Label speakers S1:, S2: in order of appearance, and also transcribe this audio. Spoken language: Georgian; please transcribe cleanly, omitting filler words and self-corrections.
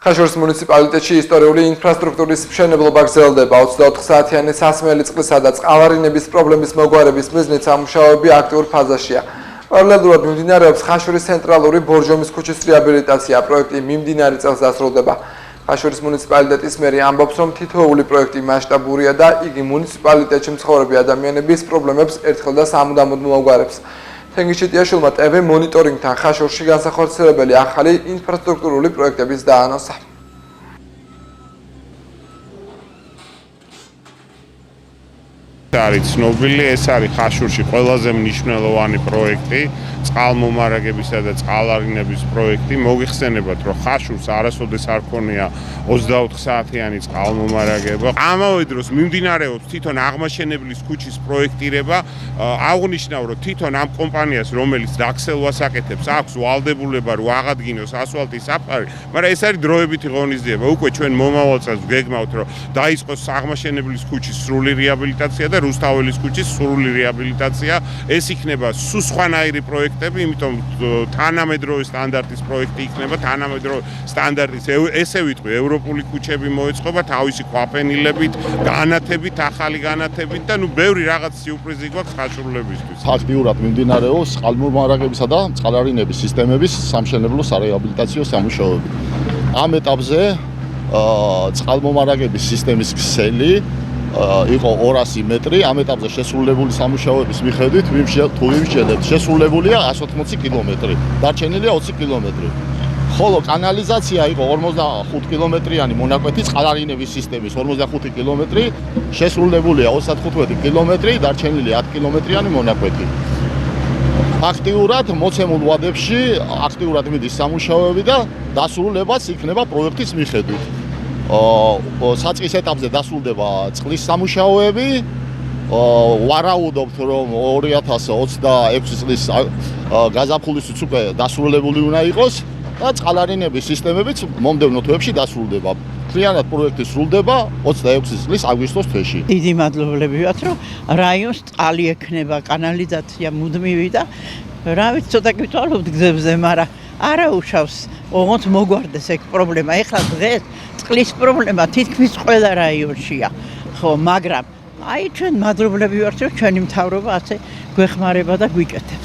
S1: ხაშურის მუნიციპალიტეტში ისტორიული ინფრასტრუქტურის მშენებლობა გრძელდება. 24 საათიანი სასმელი წყლისა და წყალარინების პრობლემის მოგვარების მიზნით სამუშაოები აქტიურ ფაზაშია. პარალელურად მიმდინარეობს ხაშურის ცენტრალური ბორჯომის ქუჩის რეაბილიტაცია. პროექტი მიმდინარე წელს დასრულდება. ხაშურის მუნიციპალიტეტის მერი ამბობს, რომ თითოეული პროექტი მასშტაბურია და იგი მუნიციპალიტეტში მცხოვრები ადამიანების პრობლემებს ერთხელ და სამუდამოდ მოაგვარებს. თენგიზ ჩიტიაშვილმა ტv მონიტორინგთან ხაშურში განსახორციელებელი ახალი ინფრასტრუქტურული პროექტების დაანონსა.
S2: არის ცნობილი, ეს არის ხაშურში ყველაზე მნიშვნელოვანი პროექტი, წყალმომარაგებისა და წყალარინების პროექტი. მოგიხსენებათ, რომ ხაშურს არასოდეს არ ქონია 24 საათიანი წყალმომარაგება. ამავე დროს მიმდინარეობს თვითონ აღმაშენებლის ქუჩის პროექტირება. აღნიშნავ, რომ თვითონ ამ კომპანიას, რომელიც დაქსელვას აკეთებს, აქვს ვალდებულება რომ აღადგინოს ასფალტის საფარი, მაგრამ ეს არის დროებითი ღონისძიება. უკვე ჩვენ მომავალ წელს გეგმავთ, რომ დაიწყოს აღმაშენებლის ქუჩის სრული რეაბილიტაცია და რუსთაველის ქუჩის სრული რეაბილიტაცია. ეს იქნება სულ სხვანაირი პროექტები, იმიტომ თანამედროვე სტანდარტის პროექტი იქნება, თანამედროვე სტანდარტის ესე ვიტყვი, ევროპული ქუჩები მოეწყობა თავისი ყვაფენილებით, განათებით, ახალი განათებით და ბევრი რაღაც სიურპრიზი გვაქვს ხაშურლებისთვის.
S3: აქტიურად მიმდინარეობს წყალმომარაგებისა და წყალარინების სისტემების სამშენებლო სარეაბილიტაციო სამუშაოები. ამ ეტაპზე წყალმომარაგების სისტემის ქსელი იყო 200 მეტრი. ამ ეტაპზე შესრულებული სამუშაოების მიხედვით თუ ვიმსჯელებთ, შესრულებულია 180 კილომეტრი, დარჩენილია 20 კილომეტრი. ხოლო კანალიზაცია იყო 45 კილომეტრიანი მონაკვეთი, წყალარინების სისტემის 45 კილომეტრი, შესრულებულია 35 კილომეტრი, დარჩენილია 10 კილომეტრიანი მონაკვეთი. აქტიურად მოცემულ ვადებში აქტიურად მიდის სამუშაოები და დასრულებაც იქნება პროექტის მიხედვით. საწყის ეტაპზე დასრულდება წყლის სამუშაოები. ვარაუდობთ, რომ 2026 წლის გაზაფხულისთვის უკვე დასრულებული უნდა იყოს და წყალარინების სისტემებიც მომდევნო თვეებში დასრულდება. მთლიანად პროექტი სრულდება 26 წლის აგვისტოს თვეში.
S4: დიდი მადლობლები ვართ, რომ რაიონს წყალი ექნება, კანალიზაცია მუდმივი და რა ვიცი, ცოტა გვითვალობთ გზებზე, მაგრამ არა უშავს, ოღონდ მოგვარდეს ეგ პრობლემა. ეხლა დღეს წყლის პრობლემა თითქმის ყველა რაიონშია. ხო, მაგრამ აი ჩვენ მადლობლები ვართ, რომ ჩვენი მთავრობა ასე გვეხმარება და გვიკეთებს.